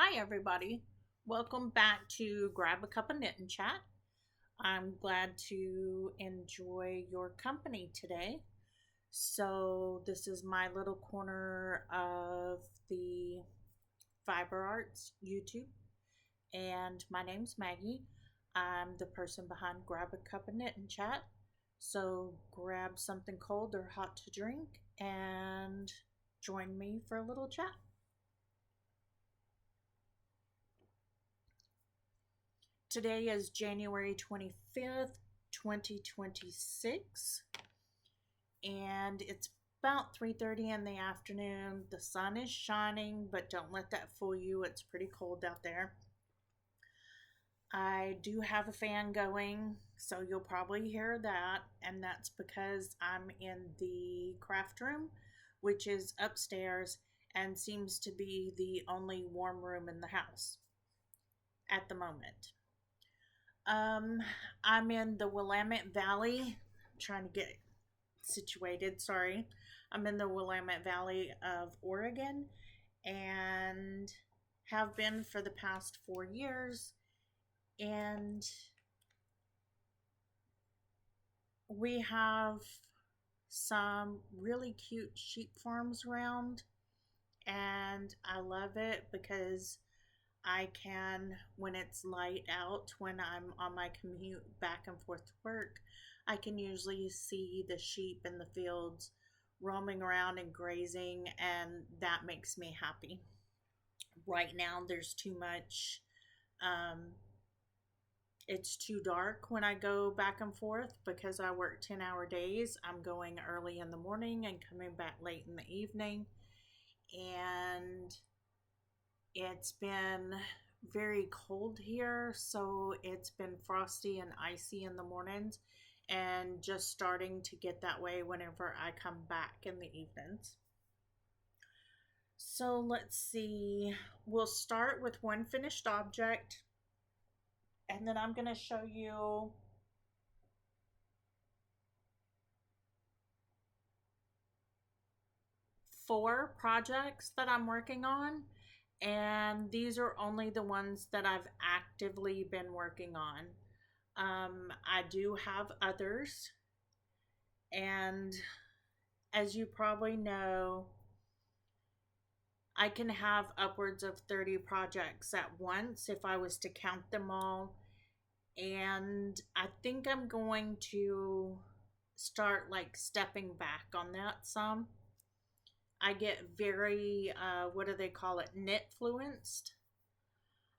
Hi, everybody. Welcome back to Grab a Cup of Knit and Chat. I'm glad to enjoy your company today. So, this is my little corner of the Fiber Arts YouTube, and my name's Maggie. I'm the person behind Grab a Cup of Knit and Chat. So, grab something cold or hot to drink and join me for a little chat. Today is January 25th, 2026, and it's about 3:30 in the afternoon. The sun is shining, but don't let that fool you. It's pretty cold out there. I do have a fan going, so you'll probably hear that, and that's because I'm in the craft room, which is upstairs and seems to be the only warm room in the house at the moment. I'm in the Willamette Valley. I'm trying to get situated, sorry. I'm in the Willamette Valley of Oregon and have been for the past 4 years. And we have some really cute sheep farms around, and I love it because I can, when it's light out, when I'm on my commute back and forth to work, I can usually see the sheep in the fields roaming around and grazing, and that makes me happy. Right now, there's too much, it's too dark when I go back and forth because I work 10-hour days. I'm going early in the morning and coming back late in the evening, and it's been very cold here, so it's been frosty and icy in the mornings and just starting to get that way whenever I come back in the evenings. So let's see, we'll start with one finished object, and then I'm going to show you four projects that I'm working on. And these are only the ones that I've actively been working on. I do have others, and as you probably know, I can have upwards of 30 projects at once if I was to count them all. And I think I'm going to start like stepping back on that some. I get very, what do they call it, knit-fluenced.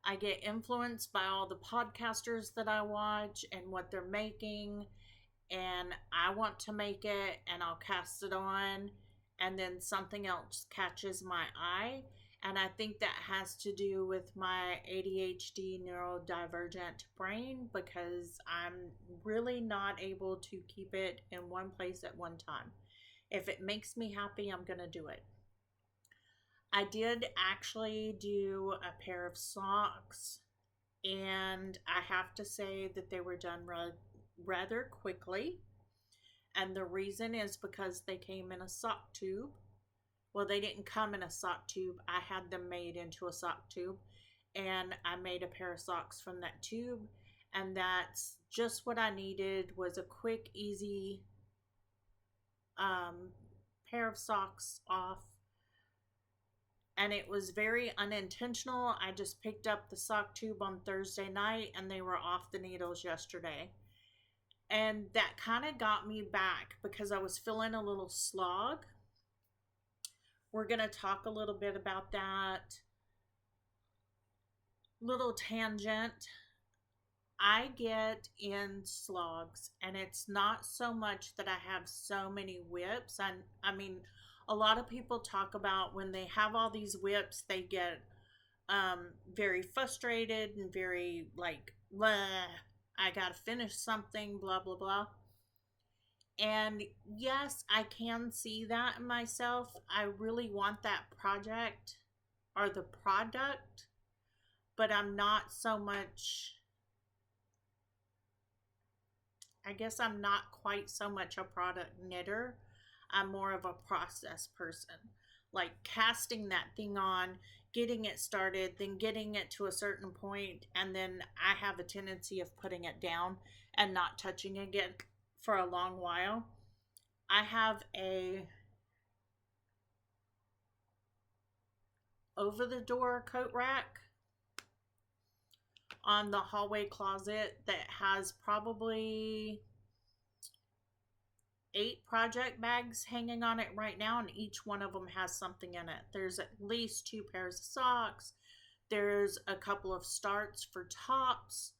I get influenced by all the podcasters that I watch and what they're making, and I want to make it, and I'll cast it on, and then something else catches my eye. And I think that has to do with my ADHD neurodivergent brain, because I'm really not able to keep it in one place at one time. If it makes me happy, I'm going to do it. I did actually do a pair of socks, and I have to say that they were done rather quickly. And the reason is because they came in a sock tube. Well, they didn't come in a sock tube. I had them made into a sock tube, and I made a pair of socks from that tube. And that's just what I needed, was a quick, easy pair of socks off. And it was very unintentional. I just picked up the sock tube on Thursday night, and they were off the needles yesterday. And that kind of got me back because I was feeling a little slog. We're going to talk a little bit about that. Little tangent. I get in slogs, and it's not so much that I have so many whips. I mean, a lot of people talk about when they have all these whips, they get very frustrated and very like, I gotta finish something, blah, blah, blah. And yes, I can see that in myself. I really want that project or the product, but I'm not so much, I guess I'm not quite so much a product knitter. I'm more of a process person. like casting that thing on, getting it started, then getting it to a certain point, and then I have a tendency of putting it down and not touching it again for a long while. I have a over the door coat rack on the hallway closet that has probably 8 project bags hanging on it right now, and each one of them has something in it. There's at least 2 pairs of socks. There's a couple of starts for tops.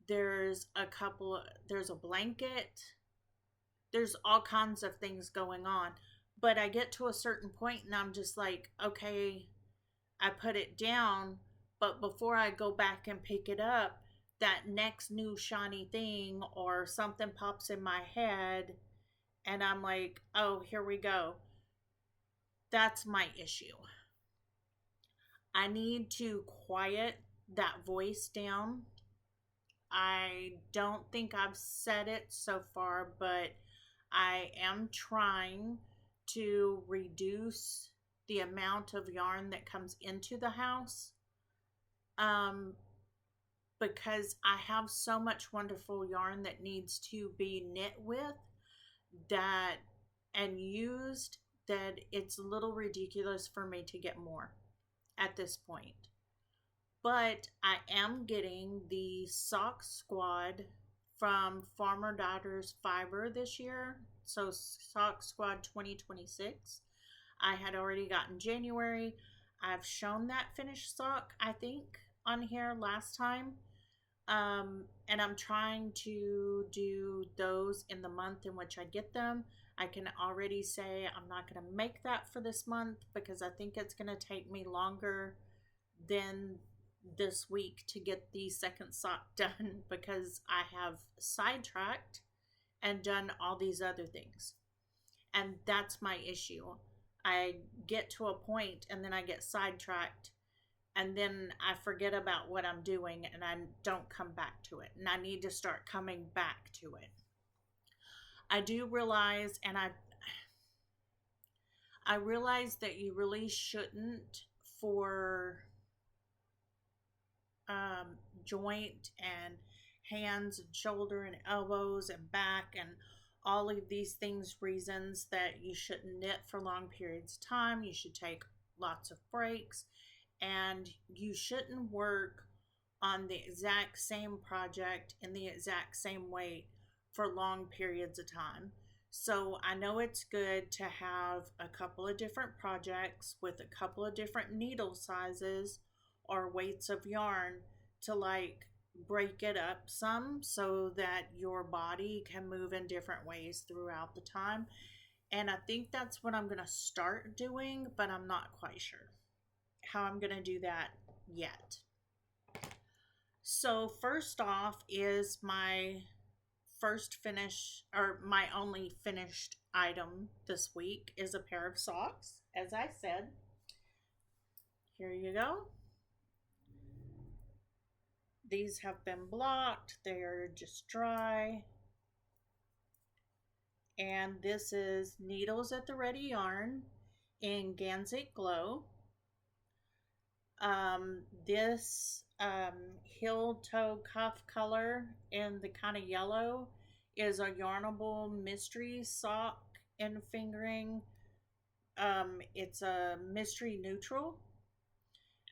There's a blanket. There's all kinds of things going on. But I get to a certain point and I'm just like, okay, I put it down, but before I go back and pick it up, that next new shiny thing or something pops in my head and I'm like, oh, here we go. That's my issue. I need to quiet that voice down. I don't think I've said it so far, but I am trying to reduce the amount of yarn that comes into the house. Because I have so much wonderful yarn that needs to be knit with that and used that it's a little ridiculous for me to get more at this point. But I am getting the Sock Squad from Farmer Daughter's Fiber this year. So Sock Squad 2026. I had already gotten January. I've shown that finished sock, I think, on here last time. And I'm trying to do those in the month in which I get them. I can already say I'm not going to make that for this month because I think it's going to take me longer than this week to get the second sock done because I have sidetracked and done all these other things. And that's my issue. I get to a point and then I get sidetracked and then I forget about what I'm doing and I don't come back to it. And I need to start coming back to it. I do realize, and I realize that you really shouldn't for joint and hands and shoulder and elbows and back and all of these things, reasons that you shouldn't knit for long periods of time. You should take lots of breaks and you shouldn't work on the exact same project in the exact same way for long periods of time. So I know it's good to have a couple of different projects with a couple of different needle sizes or weights of yarn to like break it up some so that your body can move in different ways throughout the time. And I think that's what I'm going to start doing, but I'm not quite sure how I'm going to do that yet. So first off is my first finish, or my only finished item this week is a pair of socks. As I said, here you go. These have been blocked. They're just dry. And this is Needles at the Ready yarn in Ganzit Glow. This heel toe cuff color in the kind of yellow is a Yarnable Mystery sock and fingering. It's a mystery neutral.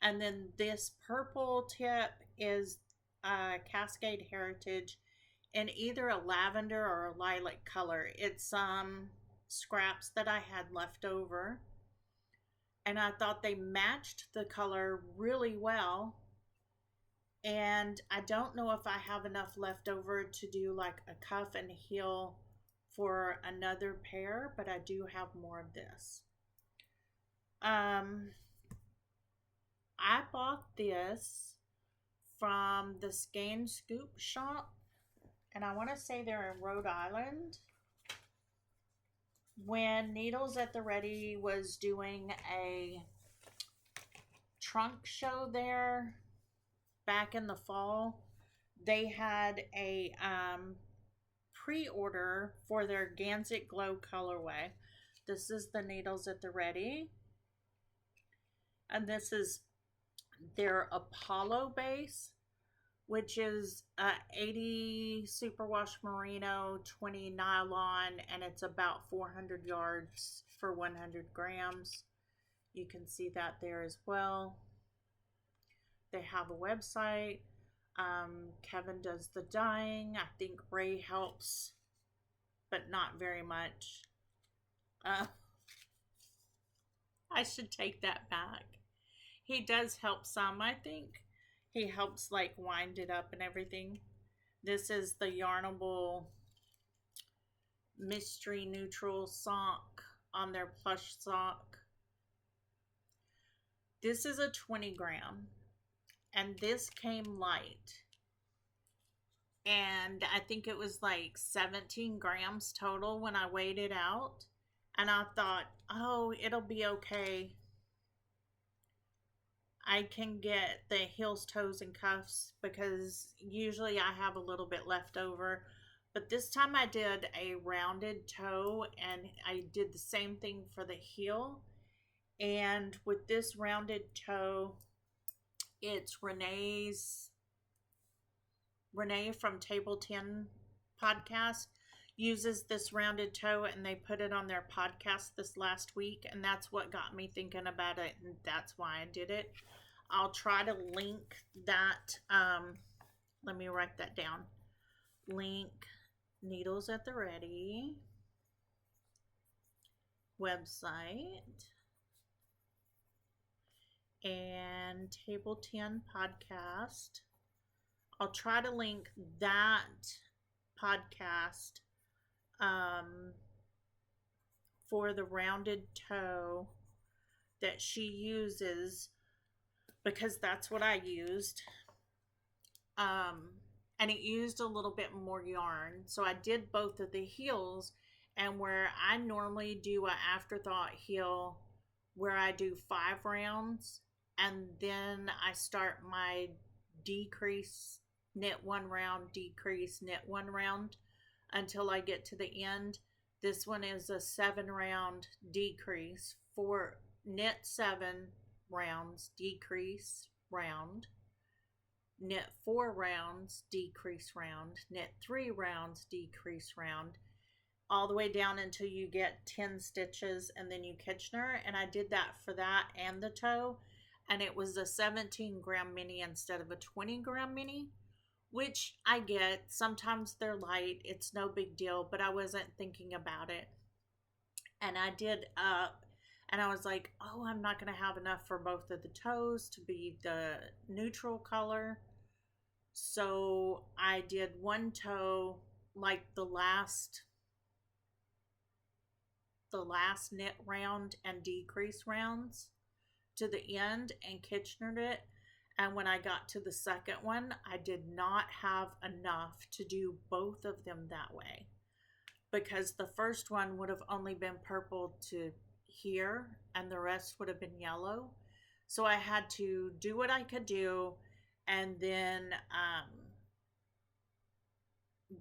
And then this purple tip is Cascade Heritage in either a lavender or a lilac color. It's some scraps that I had left over. And I thought they matched the color really well. And I don't know if I have enough left over to do like a cuff and heel for another pair, but I do have more of this. I bought this from the Skien Scoop shop, and I want to say they're in Rhode Island. When Needles at the Ready was doing a trunk show there back in the fall, they had a pre-order for their Ganzit Glow colorway. This is the Needles at the Ready, And this is their Apollo base, which is 80 superwash merino, 20 nylon, and it's about 400 yards for 100 grams. You can see that there as well. They have a website. Kevin does the dyeing. I think Ray helps, but not very much. I should take that back. He does help some, I think. He helps like wind it up and everything. This is the Yarnable Mystery Neutral sock on their plush sock. This is a 20 gram, and this came light. And I think it was like 17 grams total when I weighed it out. And I thought, oh, it'll be okay. I can get the heels, toes, and cuffs because usually I have a little bit left over. But this time I did a rounded toe, and I did the same thing for the heel. And with this rounded toe, it's Renee from Table 10 podcast uses this rounded toe, and they put it on their podcast this last week, and that's what got me thinking about it, and that's why I did it. I'll try to link that. Let me write that down. Link Needles at the Ready website and Table 10 podcast. I'll try to link that podcast for the rounded toe that she uses, because that's what I used. And it used a little bit more yarn. So I did both of the heels, and where I normally do an afterthought heel where I do 5 rounds and then I start my decrease, knit 1 round, decrease, knit 1 round until I get to the end. This one is a 7 round decrease, for knit 7 rounds, decrease, round, knit 4 rounds, decrease, round, knit 3 rounds, decrease, round, all the way down until you get 10 stitches, and then you Kitchener. And I did that for that and the toe, and it was a 17 gram mini instead of a 20 gram mini, which I get. Sometimes they're light, it's no big deal, but I wasn't thinking about it. And I did up, and I was like, oh, I'm not going to have enough for both of the toes to be the neutral color. So I did one toe, like the last knit round and decrease rounds to the end, and Kitchenered it. And when I got to the second one, I did not have enough to do both of them that way, because the first one would have only been purple to here and the rest would have been yellow. So I had to do what I could do, and then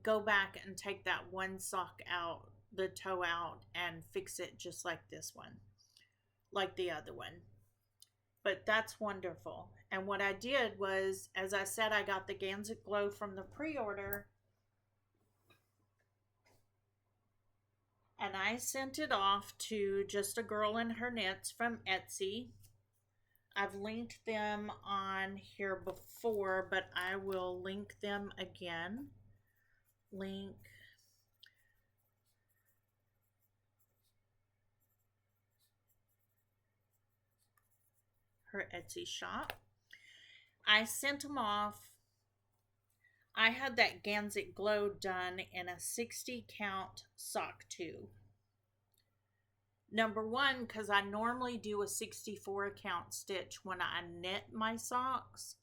go back and take that one sock out, the toe out, and fix it just like this one, like the other one. But that's wonderful. And what I did was, as I said, I got the Ganzit Glow from the pre-order, and I sent it off to Justagirlandherknits from Etsy. I've linked them on here before, but I will link them again. Link her Etsy shop. I sent them off. I had that Ganzit Glow done in a 60 count sock tube. Number one, because I normally do a 64 count stitch when I knit my socks,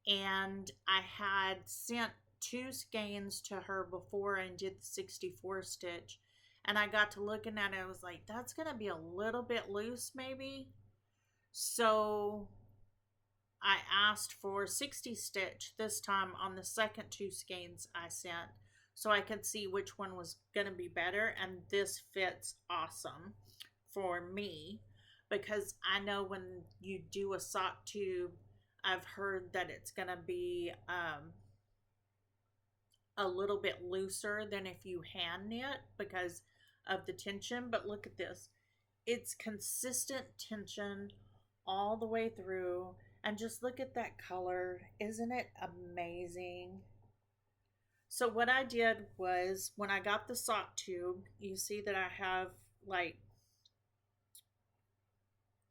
and I had sent 2 skeins to her before and did the 64 stitch, and I got to looking at it, I was like, that's going to be a little bit loose maybe. So I asked for 60 stitch this time on the second 2 skeins I sent, so I could see which one was going to be better, and this fits awesome for me. because I know when you do a sock tube, I've heard that it's going to be a little bit looser than if you hand knit because of the tension. But look at this, it's consistent tension all the way through. And just look at that color. Isn't it amazing? So what I did was, when I got the sock tube, you see that I have like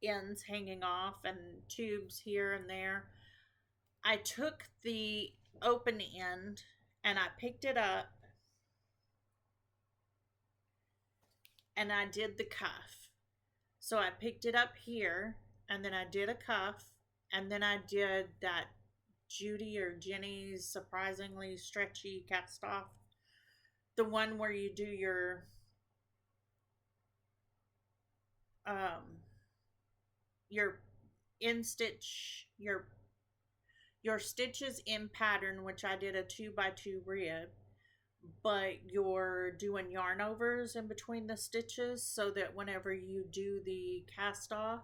ends hanging off and tubes here and there. I took the open end and I picked it up and I did the cuff. So I picked it up here and then I did a cuff and then I did that Judy or Jenny's surprisingly stretchy cast off. The one where you do your in stitch, your stitches in pattern, which I did a 2x2 rib, but you're doing yarn overs in between the stitches so that whenever you do the cast off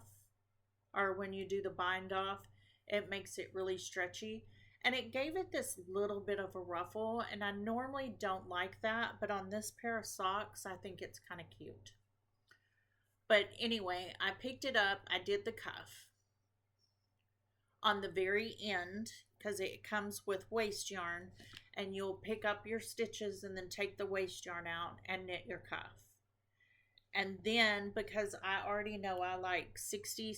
or when you do the bind off, it makes it really stretchy. And it gave it this little bit of a ruffle, and I normally don't like that, but on this pair of socks, I think it's kind of cute. But anyway, I picked it up, I did the cuff. On the very end, because it comes with waste yarn, and you'll pick up your stitches and then take the waste yarn out and knit your cuff. And then, because I already know I like 60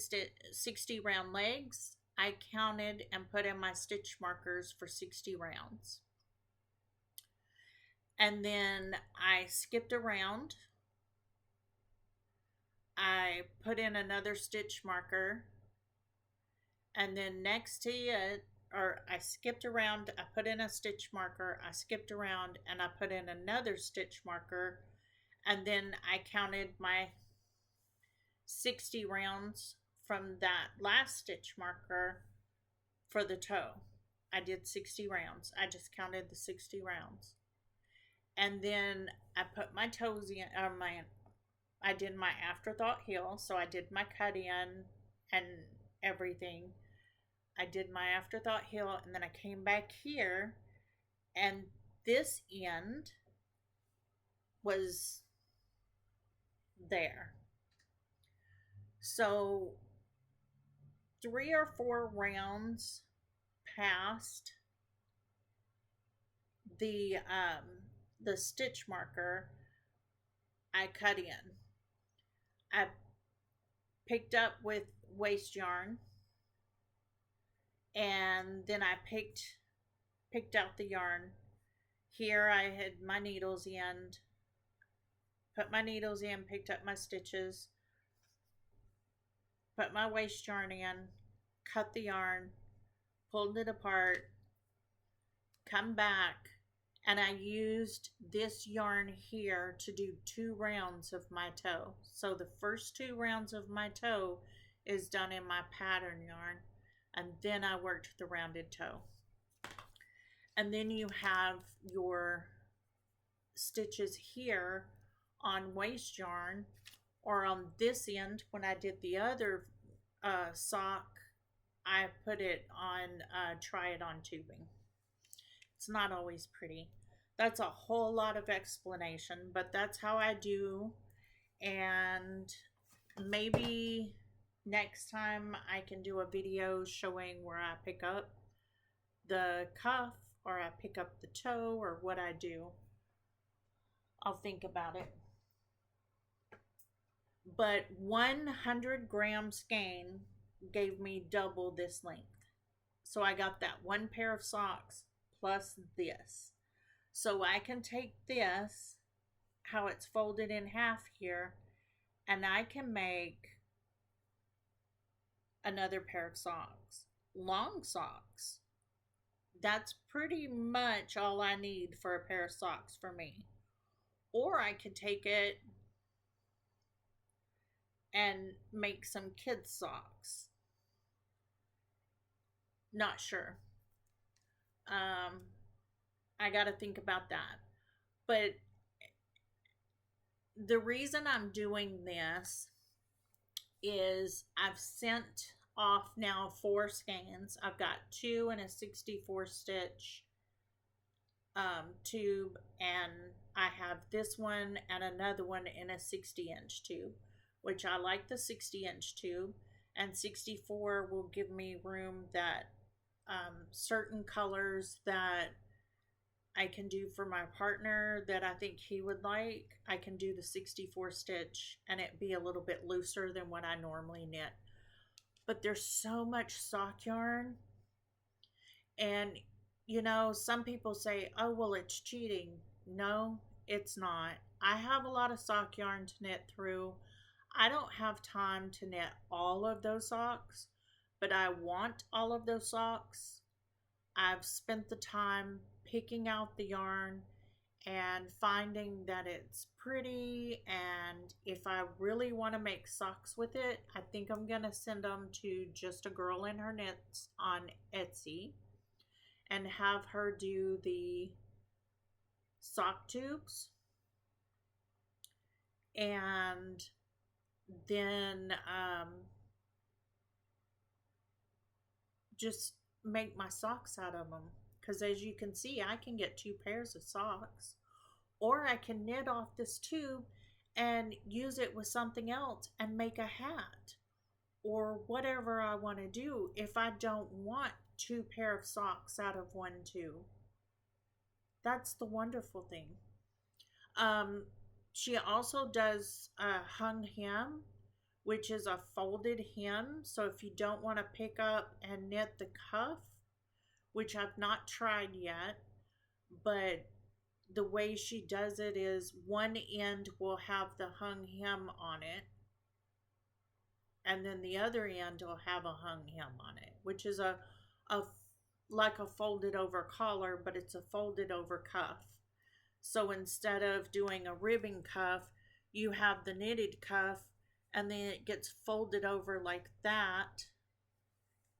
round legs, I counted and put in my stitch markers for 60 rounds. And then I skipped around. I put in another stitch marker. And then next to it, or I skipped around, I put in a stitch marker, I skipped around, and I put in another stitch marker. And then I counted my 60 rounds from that last stitch marker for the toe. I did 60 rounds. I just counted the 60 rounds. And then I put my toes in, I did my afterthought heel. So I did my cut in and everything. I did my afterthought heel, and then I came back here, and this end was there. So 3 or 4 rounds past the stitch marker, I cut in. I picked up with waste yarn, and then I picked out the yarn. Here I had my needles in, put my needles in, picked up my stitches, put my waste yarn in, cut the yarn, pulled it apart, come back, and I used this yarn here to do 2 rounds of my toe. So the first 2 rounds of my toe is done in my pattern yarn, and then I worked the rounded toe. And then you have your stitches here on waste yarn, or on this end when I did the other sock, I put it on try it on tubing. It's not always pretty. That's a whole lot of explanation, but that's how I do. And maybe next time I can do a video showing where I pick up the cuff or I pick up the toe or what I do. I'll think about it. But 100-gram skein gave me double this length. So I got that 1 pair of socks plus this. So I can take this, how it's folded in half here, and I can make another pair of socks. Long socks. That's pretty much all I need for a pair of socks for me. Or I could take it and make some kids' socks. Not sure. I got to think about that. But the reason I'm doing this is I've sent off now 4 skeins. I've got 2 in a 64 stitch tube, and I have this one and another one in a 60-inch tube, which I like the 60-inch tube, and 64 will give me room that certain colors that I can do for my partner that I think he would like. I can do the 64 stitch and it be a little bit looser than what I normally knit. But there's so much sock yarn, and you know, some people say, oh, well, it's cheating. No, it's not. I have a lot of sock yarn to knit through. I don't have time to knit all of those socks, but I want all of those socks. I've spent the time picking out the yarn and finding that it's pretty, and if I really want to make socks with it, I think I'm going to send them to Justagirlandherknits on Etsy and have her do the sock tubes, and then just make my socks out of them, because as you can see, I can get 2 pairs of socks, or I can knit off this tube and use it with something else and make a hat or whatever I want to do if I don't want 2 pair of socks out of one tube. That's the wonderful thing. She also does a hung hem, which is a folded hem. So if you don't want to pick up and knit the cuff, which I've not tried yet, but the way she does it is one end will have the hung hem on it, and then the other end will have a hung hem on it, which is a like a folded over collar, but it's a folded over cuff. So instead of doing a ribbon cuff, you have the knitted cuff, and then it gets folded over like that,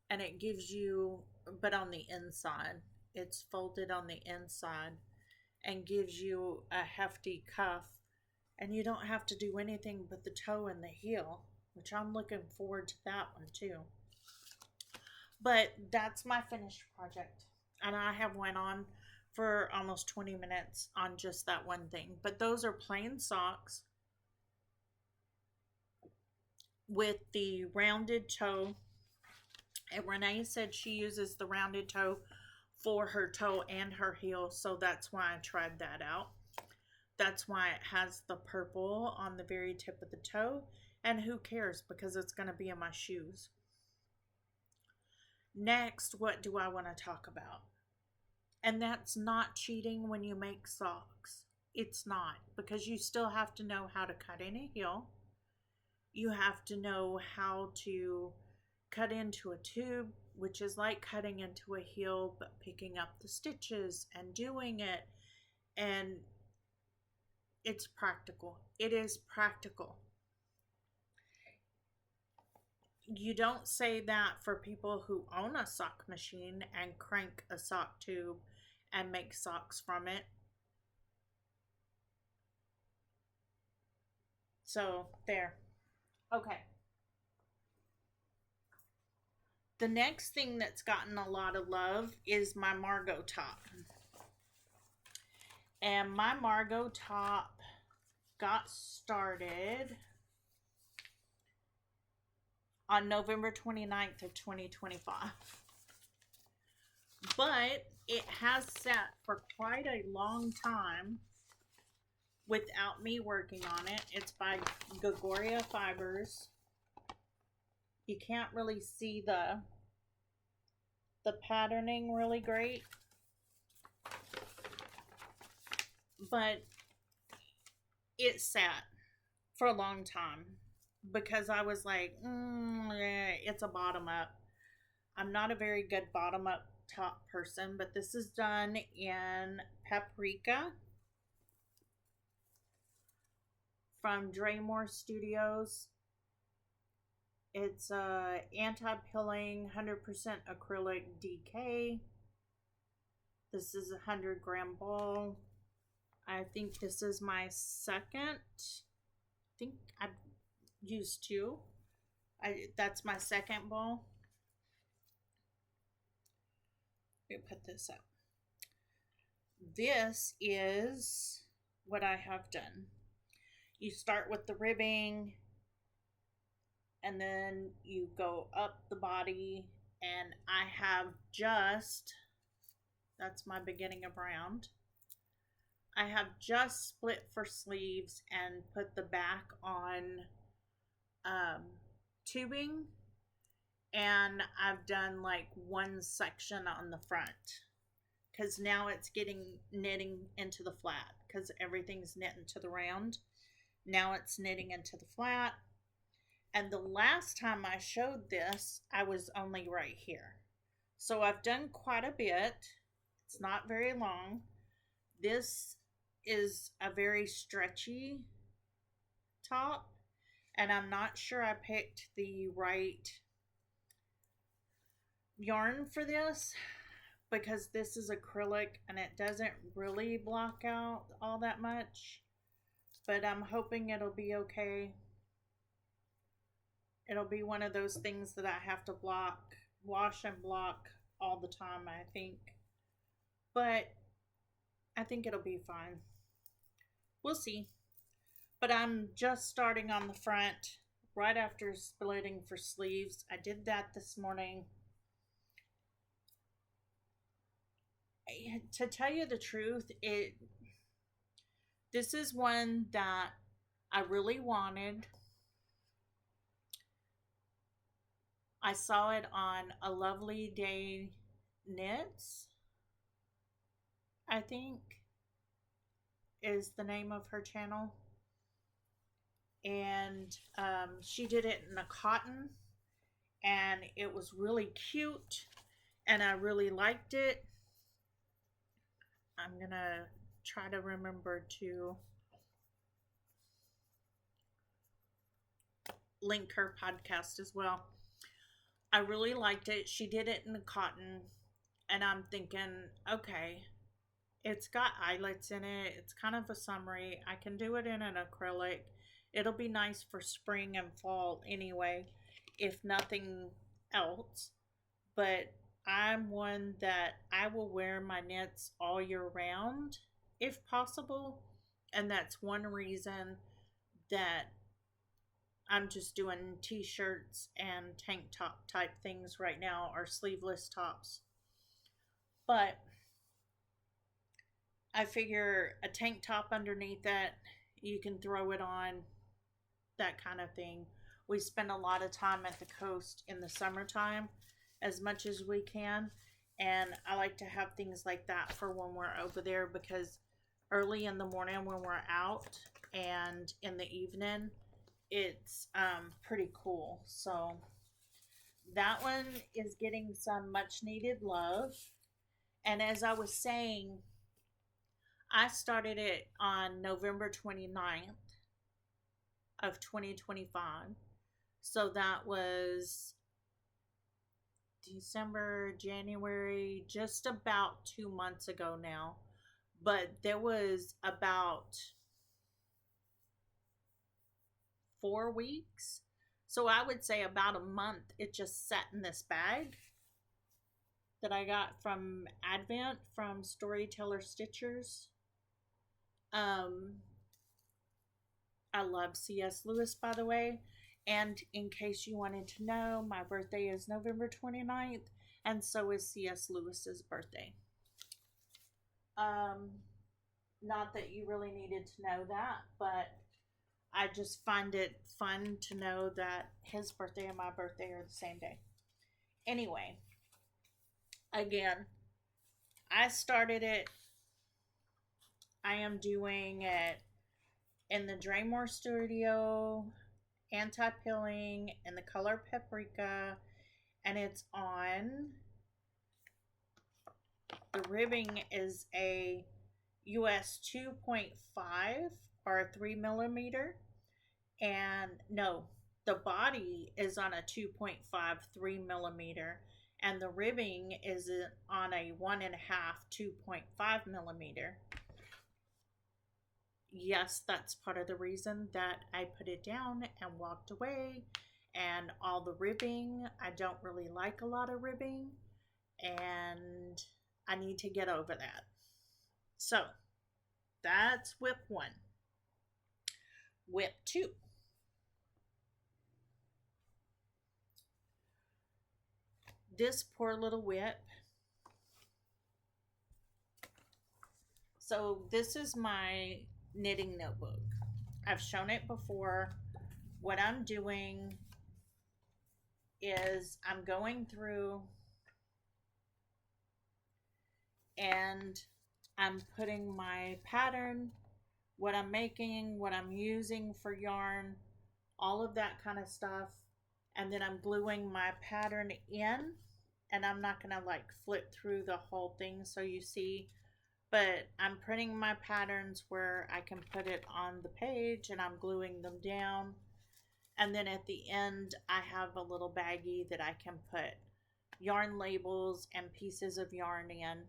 and it gives you, but on the inside, it's folded on the inside and gives you a hefty cuff, and you don't have to do anything but the toe and the heel, which I'm looking forward to that one too. But that's my finished project, and I have went on for almost 20 minutes on just that one thing. But those are plain socks with the rounded toe, and Renee said she uses the rounded toe for her toe and her heel, so that's why I tried that out. That's why it has the purple on the very tip of the toe, and who cares, because it's going to be in my shoes. Next, what do I want to talk about? And that's not cheating when you make socks. It's not, because you still have to know how to cut in a heel. You have to know how to cut into a tube, which is like cutting into a heel, but picking up the stitches and doing it. And it's practical. It is practical. You don't say that for people who own a sock machine and crank a sock tube and make socks from it. So there. Okay. The next thing that's gotten a lot of love is my Margaux top. And my Margaux top got started on November 29th of 2025. But it has sat for quite a long time without me working on it. It's by Gregoria Fibers. You can't really see the patterning really great, but it sat for a long time because I was like, it's a bottom up. I'm not a very good bottom up top person, but this is done in Paprika from Draymore Studios. It's anti-pilling 100% acrylic DK. This is a 100-gram ball. I think this is my second. I think I've used 2. That's my second ball. Let me put this up. This is what I have done. You start with the ribbing, and then you go up the body, and I have just, that's my beginning of round. I have just split for sleeves and put the back on tubing, and I've done like one section on the front because now it's getting knitting into the flat because everything's knitting to the round. Now it's knitting into the flat. And the last time I showed this, I was only right here. So I've done quite a bit. It's not very long. This is a very stretchy top, and I'm not sure I picked the right yarn for this because this is acrylic and it doesn't really block out all that much, but I'm hoping it'll be okay. It'll be one of those things that I have to wash and block all the time, I think, but I think it'll be fine. We'll see. But I'm just starting on the front right after splitting for sleeves. I did that this morning. To tell you the truth, this is one that I really wanted. I saw it on A Lovely Day Knits, I think is the name of her channel. And she did it in a cotton, and it was really cute, and I really liked it. I'm gonna try to remember to link her podcast as well. I really liked it. She did it in the cotton, and I'm thinking, okay, it's got eyelets in it. It's kind of a summery. I can do it in an acrylic. It'll be nice for spring and fall anyway, if nothing else. But I'm one that I will wear my knits all year round, if possible. And that's one reason that I'm just doing t-shirts and tank top type things right now, or sleeveless tops. But I figure a tank top underneath that, you can throw it on, that kind of thing. We spend a lot of time at the coast in the summertime, as much as we can, and I like to have things like that for when we're over there, because early in the morning when we're out and in the evening, it's pretty cool. So that one is getting some much needed love. And as I was saying, I started it on November 29th of 2025. So that was December, January, just about 2 months ago now. But there was about 4 weeks. So I would say about a month it just sat in this bag that I got from Advent from Storyteller Stitchers. I love C.S. Lewis, by the way. And in case you wanted to know, my birthday is November 29th, and so is C.S. Lewis's birthday. Not that you really needed to know that, but I just find it fun to know that his birthday and my birthday are the same day. Anyway, again, I started it. I am doing it in the Draymore Studio, anti-pilling, in the color Paprika, and it's on, the ribbing is a US 2.5 or a 3 millimeter, and no, the body is on a 2.5 3 millimeter, and the ribbing is on a 1.5 2.5 millimeter. Yes, that's part of the reason that I put it down and walked away and all the ribbing. I don't really like a lot of ribbing, and I need to get over that. So that's whip 1. Whip 2. This poor little whip. So this is my knitting notebook. I've shown it before. What I'm doing is I'm going through and I'm putting my pattern, what I'm making, what I'm using for yarn, all of that kind of stuff. And then I'm gluing my pattern in, and I'm not going to like flip through the whole thing so you see, but I'm printing my patterns where I can put it on the page, and I'm gluing them down. And then at the end, I have a little baggie that I can put yarn labels and pieces of yarn in.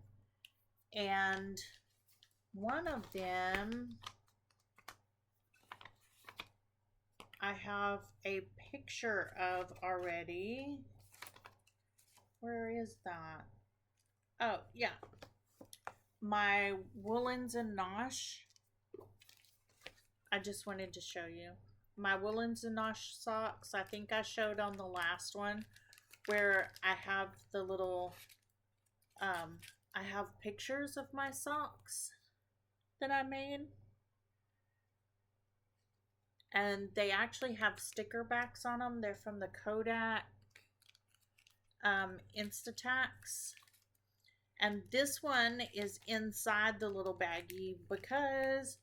And one of them, I have a picture of already. Where is that? Oh, yeah. My Woolens and Nosh. I just wanted to show you. My Woolens and Nosh socks. I think I showed on the last one where I have the little, I have pictures of my socks that I made. And they actually have sticker backs on them. They're from the Kodak Instatax. And this one is inside the little baggie because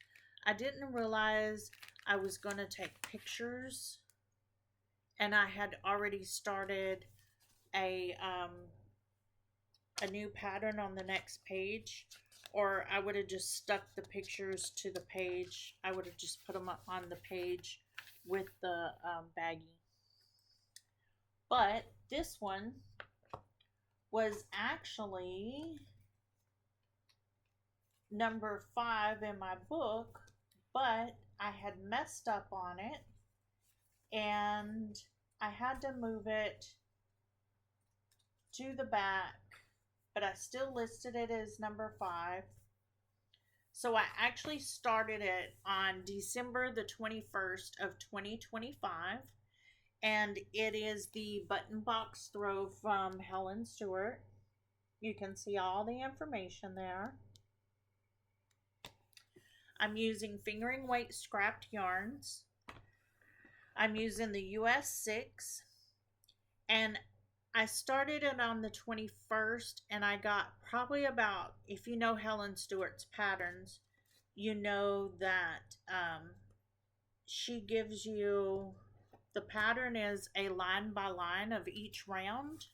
I didn't realize I was going to take pictures, and I had already started a new pattern on the next page, or I would have just stuck the pictures to the page. I would have just put them up on the page with the baggie. But this one was actually number 5 in my book, but I had messed up on it and I had to move it to the back, but I still listed it as number 5. So I actually started it on December the 21st of 2025, and it is the button box throw from Helen Stewart. You can see all the information there. I'm using fingering weight scrapped yarns. I'm using the US 6, and I started it on the 21st, and I got probably about, if you know Helen Stewart's patterns, you know that she gives you, the pattern is a line by line of each round.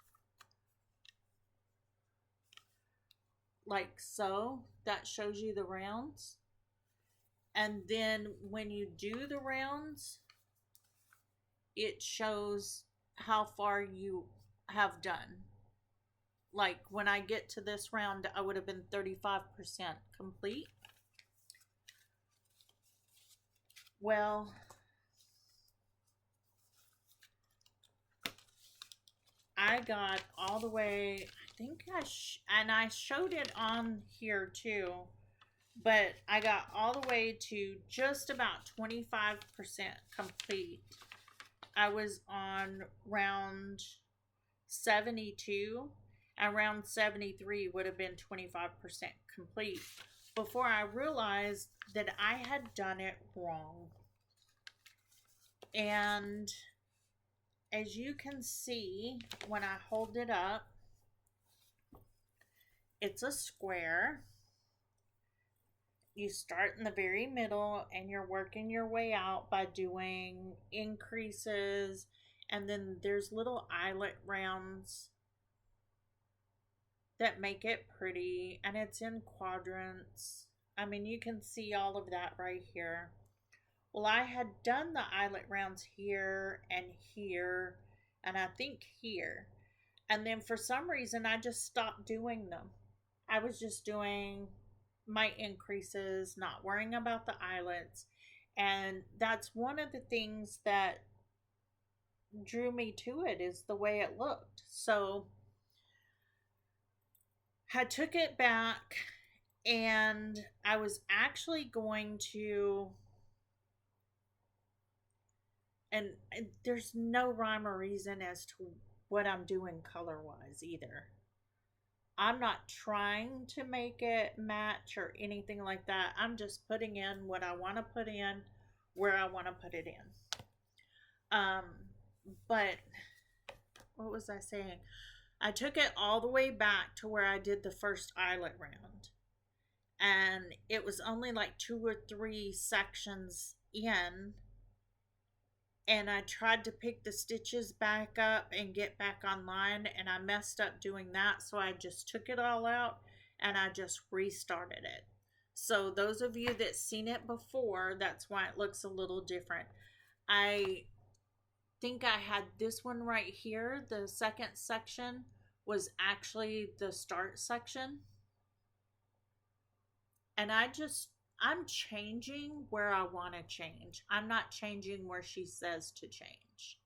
Like so, that shows you the rounds. And then when you do the rounds, it shows how far you have done. Like when I get to this round, I would have been 35% complete. Well, I got all the way, I think and I showed it on here too, but I got all the way to just about 25% complete. I was on round 72, and round 73 would have been 25% complete before I realized that I had done it wrong. And as you can see, when I hold it up, it's a square. You start in the very middle and you're working your way out by doing increases, and then there's little eyelet rounds that make it pretty, and it's in quadrants. I mean, you can see all of that right here. Well, I had done the eyelet rounds here and here, and I think here. And then for some reason, I just stopped doing them. I was just doing my increases, not worrying about the eyelets. And that's one of the things that drew me to it is the way it looked. So I took it back, and I was actually going to, and there's no rhyme or reason as to what I'm doing color wise either. I'm not trying to make it match or anything like that. I'm just putting in what I want to put in where I want to put it in. Um, but what was I saying? I took it all the way back to where I did the first eyelet round. And it was only like 2 or 3 sections in. And I tried to pick the stitches back up and get back online, and I messed up doing that. So I just took it all out and I just restarted it. So those of you that seen it before, that's why it looks a little different. I think I had this one right here. The second section was actually the start section. And I'm changing where I want to change. I'm not changing where she says to change.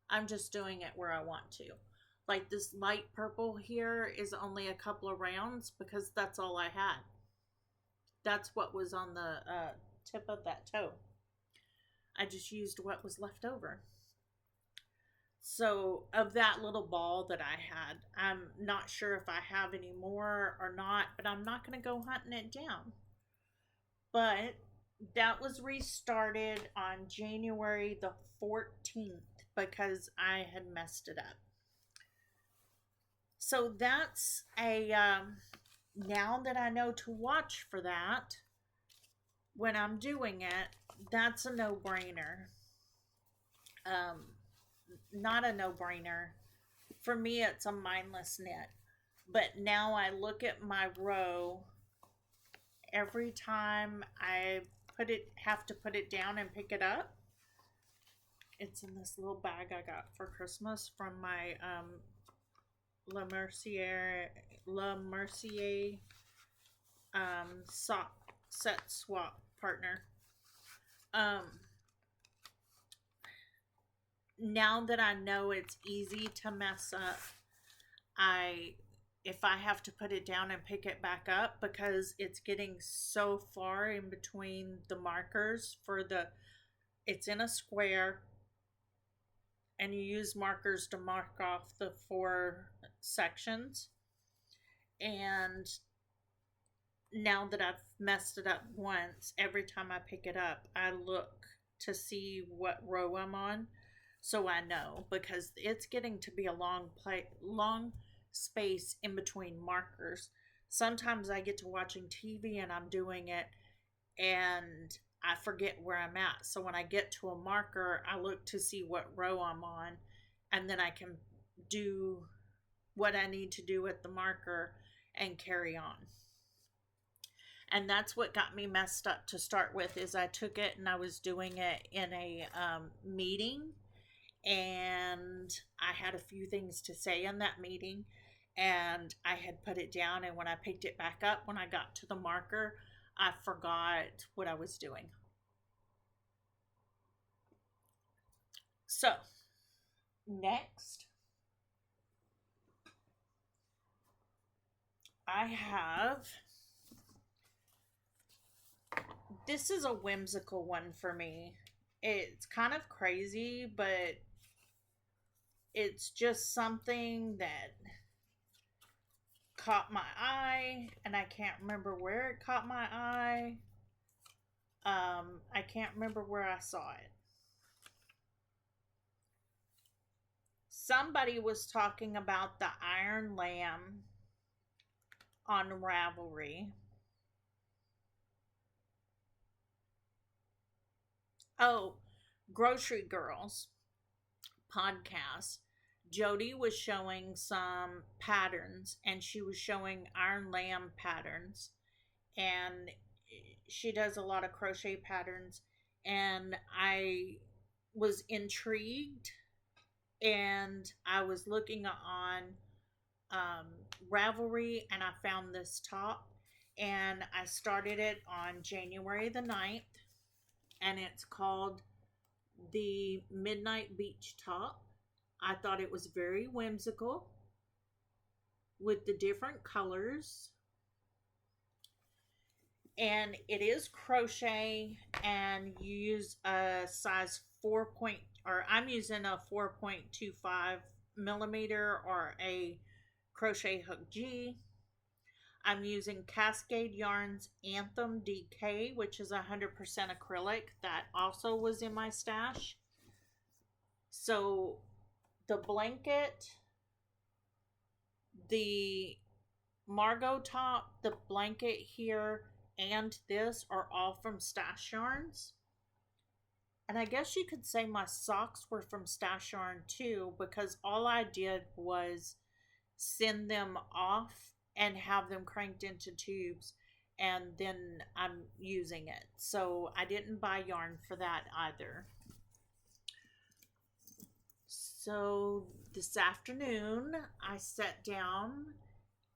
I'm just doing it where I want to. Like this light purple here is only a couple of rounds because that's all I had. That's what was on the tip of that toe. I just used what was left over. So of that little ball that I had, I'm not sure if I have any more or not, but I'm not going to go hunting it down. But that was restarted on January the 14th because I had messed it up. So that's a, now that I know to watch for that when I'm doing it, that's a no-brainer. Not a no-brainer. For me, it's a mindless knit. But now I look at my row every time I have to put it down and pick it up. It's in this little bag I got for Christmas from my La Mercier sock set swap partner. Now that I know it's easy to mess up, if I have to put it down and pick it back up because it's getting so far in between the markers it's in a square, and you use markers to mark off the 4 sections. And now that I've messed it up once, every time I pick it up, I look to see what row I'm on, so I know, because it's getting to be a long space in between markers. Sometimes I get to watching TV and I'm doing it and I forget where I'm at. So when I get to a marker, I look to see what row I'm on, and then I can do what I need to do at the marker and carry on. And that's what got me messed up to start with, is I took it and I was doing it in a meeting, and I had a few things to say in that meeting, and I had put it down, and when I picked it back up, when I got to the marker, I forgot what I was doing. So, next, I have, this is a whimsical one for me. It's kind of crazy, but it's just something that caught my eye, and I can't remember where it caught my eye. I can't remember where I saw it. Somebody was talking about the Iron Lamb on Ravelry. Oh, Grocery Girls podcast. Jody was showing some patterns, and she was showing Iron Lamb patterns, and she does a lot of crochet patterns, and I was intrigued, and I was looking on Ravelry, and I found this top, and I started it on January the 9th, and it's called the Midnight Beach top. I thought it was very whimsical with the different colors. And it is crochet, and you use a size 4 point, or I'm using a 4.25 millimeter or a crochet hook G. I'm using Cascade Yarns Anthem DK, which is 100% acrylic. That also was in my stash. So the blanket, the Margaux top, the blanket here, and this are all from Stash Yarns. And I guess you could say my socks were from Stash Yarn too, because all I did was send them off and have them cranked into tubes, and then I'm using it. So I didn't buy yarn for that either. So this afternoon I sat down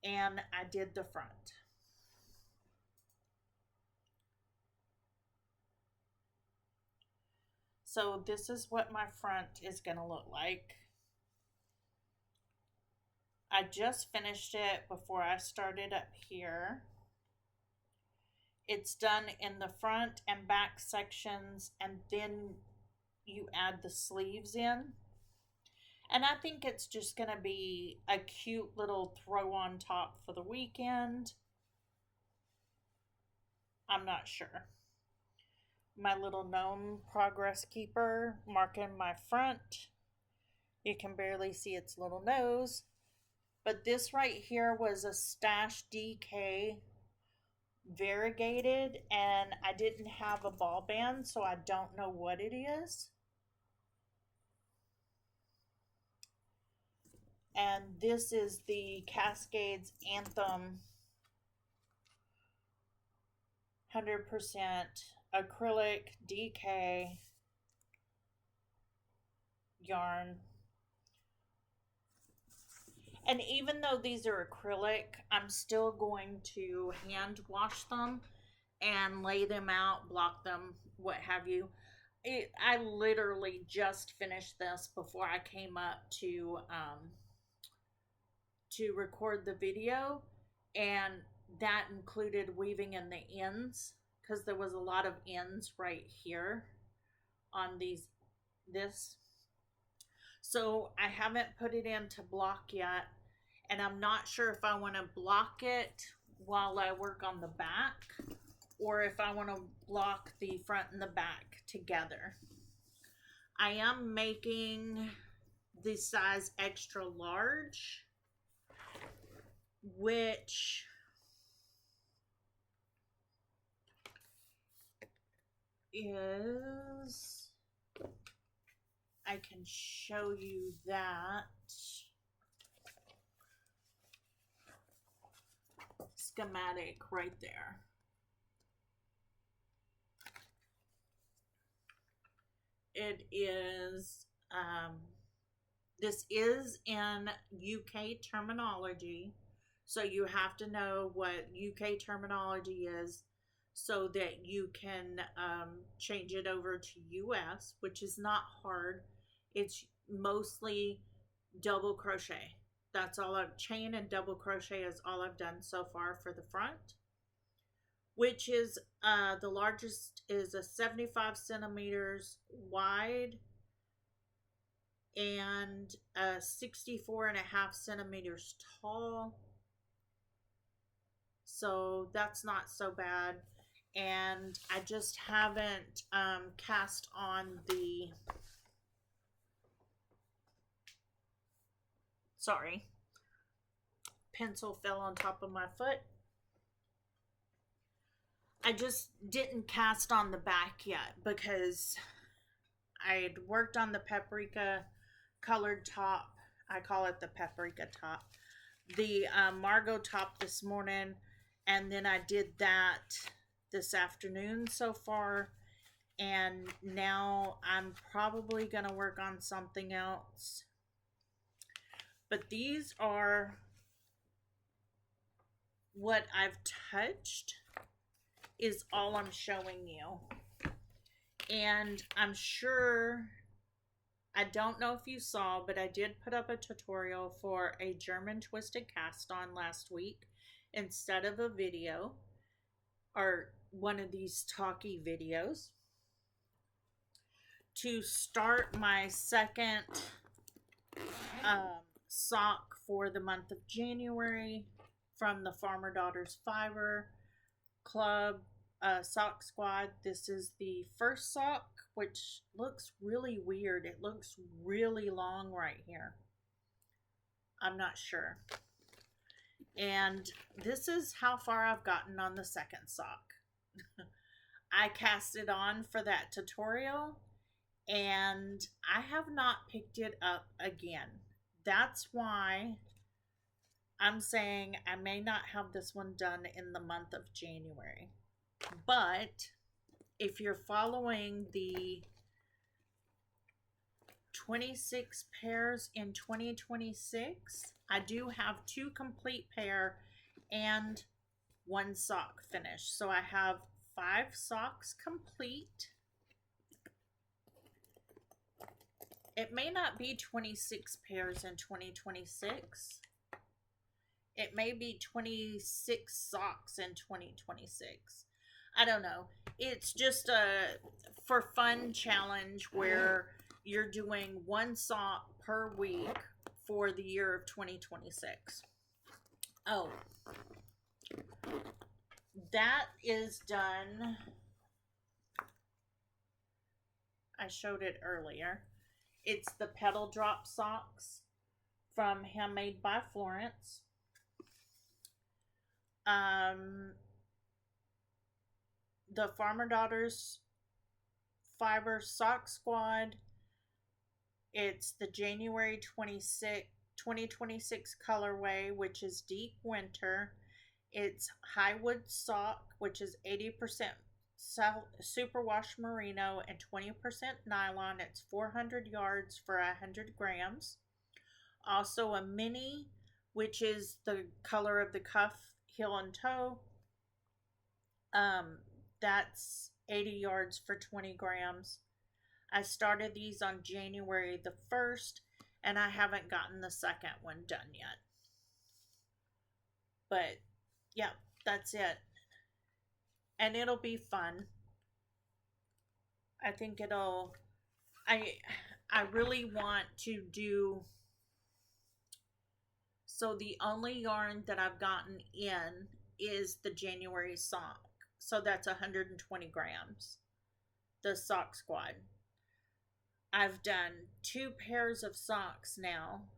and I did the front. So this is what my front is going to look like. I just finished it before I started up here. It's done in the front and back sections, and then you add the sleeves in. And I think it's just going to be a cute little throw-on top for the weekend. I'm not sure. My little gnome progress keeper marking my front. You can barely see its little nose. But this right here was a Stash DK variegated, and I didn't have a ball band, so I don't know what it is. And this is the Cascades Anthem 100% acrylic DK yarn. And even though these are acrylic, I'm still going to hand wash them and lay them out, block them, what have you. I literally just finished this before I came up to record the video, and that included weaving in the ends, because there was a lot of ends right here on this. So I haven't put it into block yet, and I'm not sure if I want to block it while I work on the back, or if I want to block the front and the back together. I am making the size extra large, which is, I can show you that schematic right there. It is, this is in UK terminology, so you have to know what UK terminology is so that you can change it over to US, which is not hard. It's mostly double crochet. That's all I've chain and double crochet is all I've done so far for the front, which is the largest is a 75 centimeters wide and 64.5 centimeters tall. So that's not so bad. And I just haven't cast on the, sorry, pencil fell on top of my foot. I just didn't cast on the back yet because I had worked on the paprika colored top. I call it the paprika top. The Margaux top this morning, and then I did that this afternoon so far, and now I'm probably going to work on something else. But these are what I've touched, is all I'm showing you. And I'm sure, I don't know if you saw, but I did put up a tutorial for a German twisted cast on last week instead of a video or one of these talky videos to start my second sock for the month of January from the Farmer Daughters Fiber Club sock squad. This is the first sock, which looks really weird. It looks really long right here. I'm not sure. And this is how far I've gotten on the second sock. I cast it on for that tutorial and I have not picked it up again. That's why I'm saying I may not have this one done in the month of January. But if you're following the 26 pairs in 2026, I do have 2 complete pair and 1 sock finished. So I have 5 socks complete. It may not be 26 pairs in 2026. It may be 26 socks in 2026. I don't know. It's just a for fun challenge where you're doing 1 sock per week for the year of 2026. Oh, that is done. I showed it earlier. It's the Petal Drop socks from Handmade by Florence. The Farmer Daughters Fiber Sock Squad. It's the January 2026 colorway, which is Deep Winter. It's Highwood Sock, which is 80% superwash merino and 20% nylon. It's 400 yards for 100 grams. Also a mini, which is the color of the cuff, heel and toe. That's 80 yards for 20 grams. I started these on January the 1st, and I haven't gotten the second one done yet. But, yeah, that's it. And it'll be fun. I think it'll... I really want to do... So the only yarn that I've gotten in is the January sock. So that's 120 grams. The sock squad. I've done 2 pairs of socks now.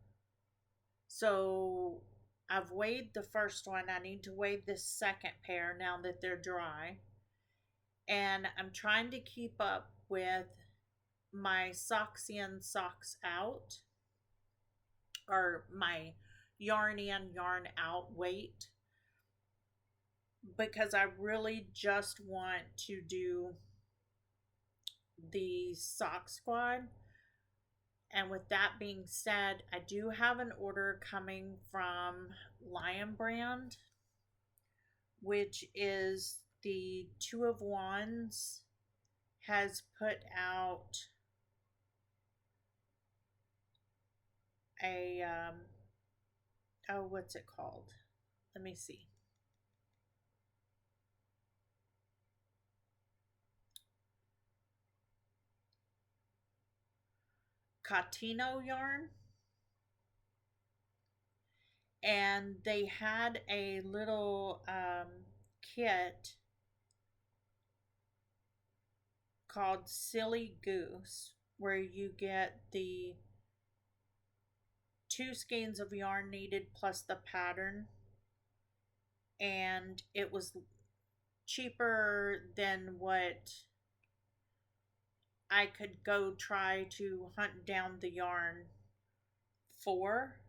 So I've weighed the first one. I need to weigh this second pair now that they're dry. And I'm trying to keep up with my socks in, socks out. Or my yarn in, yarn out weight. Because I really just want to do the sock squad. And with that being said, I do have an order coming from Lion Brand, which is the 2 of Wands has put out a oh, what's it called? Let me see. Catino yarn, and they had a little kit called Silly Goose, where you get the 2 skeins of yarn needed plus the pattern, and it was cheaper than what I could go try to hunt down the yarn for.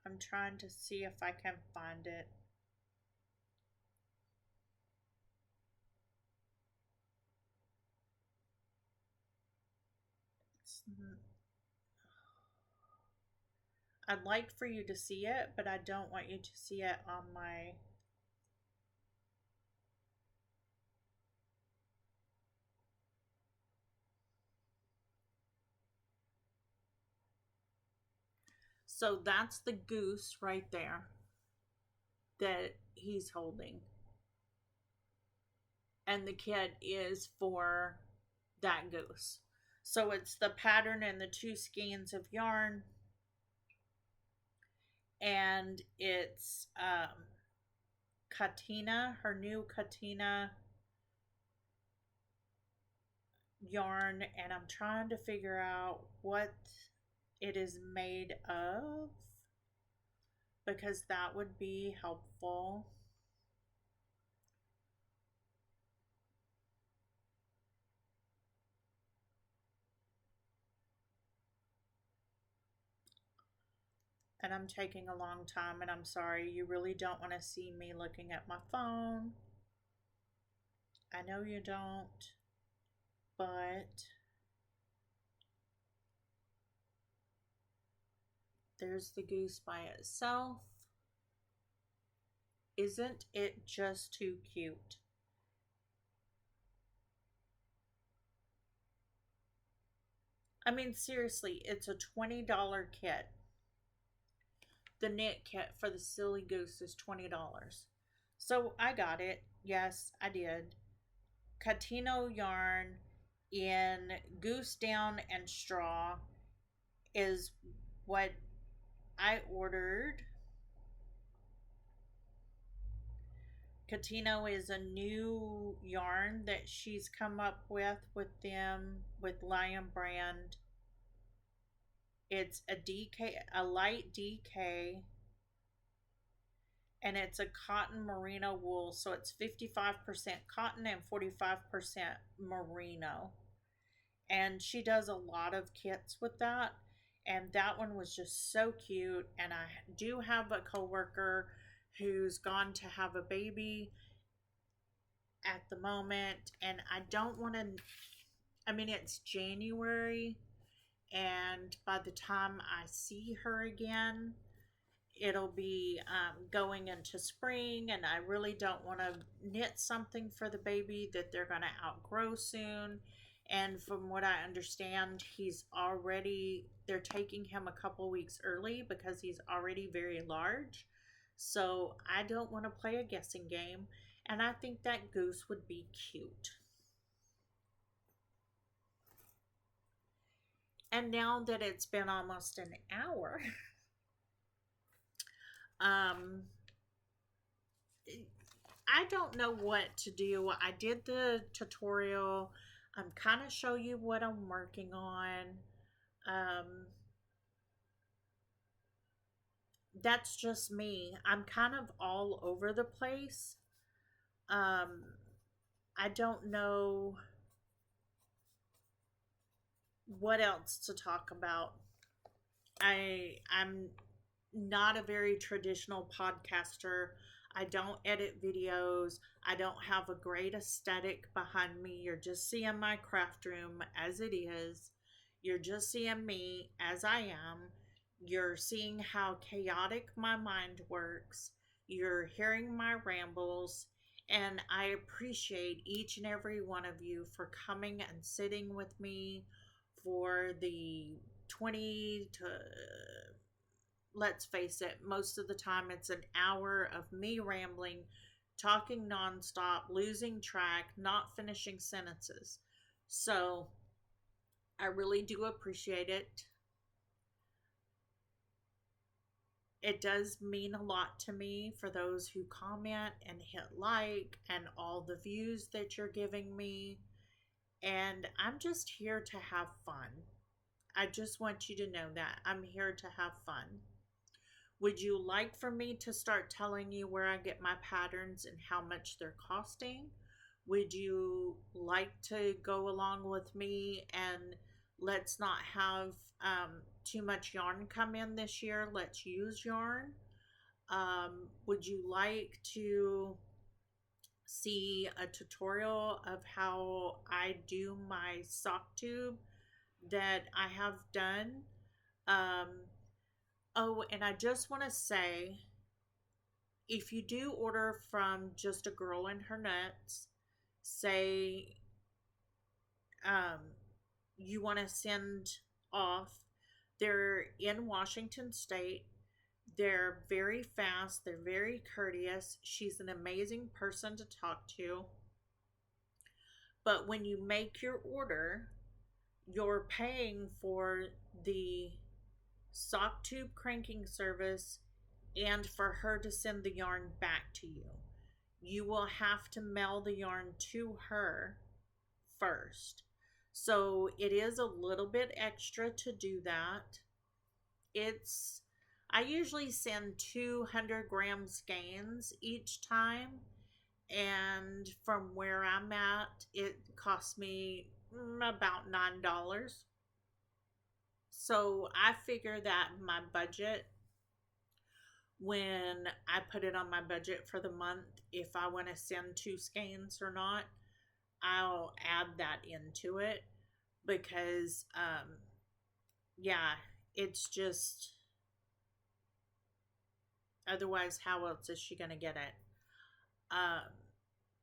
I'm trying to see if I can find it. I'd like for you to see it, but I don't want you to see it on my So that's the goose right there that he's holding. And the kit is for that goose. So it's the pattern and the two skeins of yarn, and it's Katina, her new Katina yarn, and I'm trying to figure out what it is made of because that would be helpful. And I'm taking a long time, and I'm sorry, you really don't want to see me looking at my phone. I know you don't, but there's the goose by itself. Isn't it just too cute? I mean, seriously, it's a $20 kit. The knit kit for the silly goose is $20. So I got it. Yes, I did. Catino yarn in goose down and straw is what I ordered. Catino is a new yarn that she's come up with them with Lion Brand. It's a DK, a light DK, and it's a cotton merino wool, so it's 55% cotton and 45% merino. And she does a lot of kits with that, and that one was just so cute. And I do have a coworker who's gone to have a baby at the moment, and I don't want to, I mean, it's January, and by the time I see her again, it'll be going into spring, and I really don't want to knit something for the baby that they're going to outgrow soon. And from what I understand, they're taking him a couple weeks early because he's already very large. So I don't want to play a guessing game, and I think that goose would be cute. And now that it's been almost an hour, um, I don't know what to do. I did the tutorial. I'm kind of show you what I'm working on. Um, that's just me. I'm kind of all over the place. Um, I don't know what else to talk about. I'm not a very traditional podcaster. I don't edit videos. I don't have a great aesthetic behind me. You're just seeing my craft room as it is. You're just seeing me as I am. You're seeing how chaotic my mind works. You're hearing my rambles. And I appreciate each and every one of you for coming and sitting with me for the 20 to, let's face it, most of the time it's an hour of me rambling, talking nonstop, losing track, not finishing sentences. So I really do appreciate it. It does mean a lot to me for those who comment and hit like and all the views that you're giving me. And I'm just here to have fun. I just want you to know that I'm here to have fun. Would you like for me to start telling you where I get my patterns and how much they're costing? Would you like to go along with me and let's not have too much yarn come in this year? Let's use yarn. Would you like to see a tutorial of how I do my sock tube that I have done? Oh, and I just want to say, if you do order from Justagirlandherknits, say you want to send off They're in Washington State. They're very fast, they're very courteous. She's an amazing person to talk to. But when you make your order, you're paying for the sock tube cranking service and for her to send the yarn back to you. You will have to mail the yarn to her first. So it is a little bit extra to do that. It's I usually send 200-gram skeins each time, and from where I'm at, it costs me about $9. So I figure that my budget, when I put it on my budget for the month, if I want to send two skeins or not, I'll add that into it because, yeah, it's just otherwise, how else is she going to get it? Um,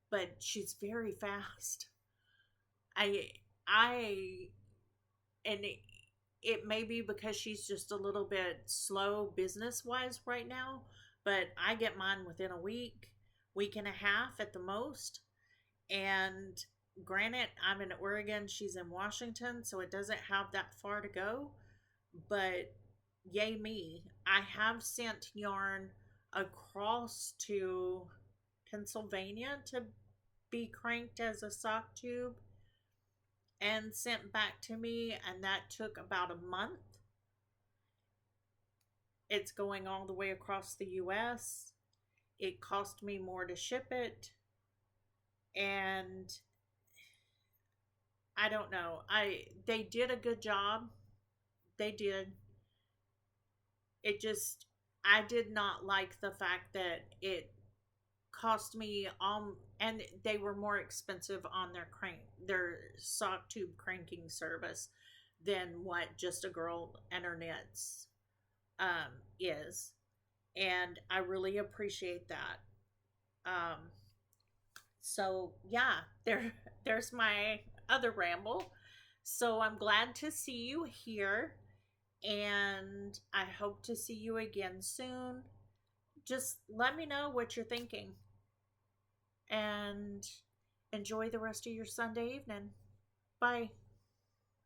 but she's very fast. I, I, and it may be because she's just a little bit slow business wise right now, but I get mine within a week and a half at the most. And granted, I'm in Oregon, she's in Washington, so it doesn't have that far to go. But yay me, I have sent yarn across to Pennsylvania to be cranked as a sock tube and sent back to me, and that took about a month. It's going all the way across the US. It cost me more to ship it, and I don't know. They did a good job. They did. It just I did not like the fact that it cost me and they were more expensive on their sock tube cranking service than what Just a Girl and Her Knits is, and I really appreciate that. um so yeah, there's my other ramble. So I'm glad to see you here, and I hope to see you again soon. Just let me know what you're thinking, and enjoy the rest of your Sunday evening. Bye.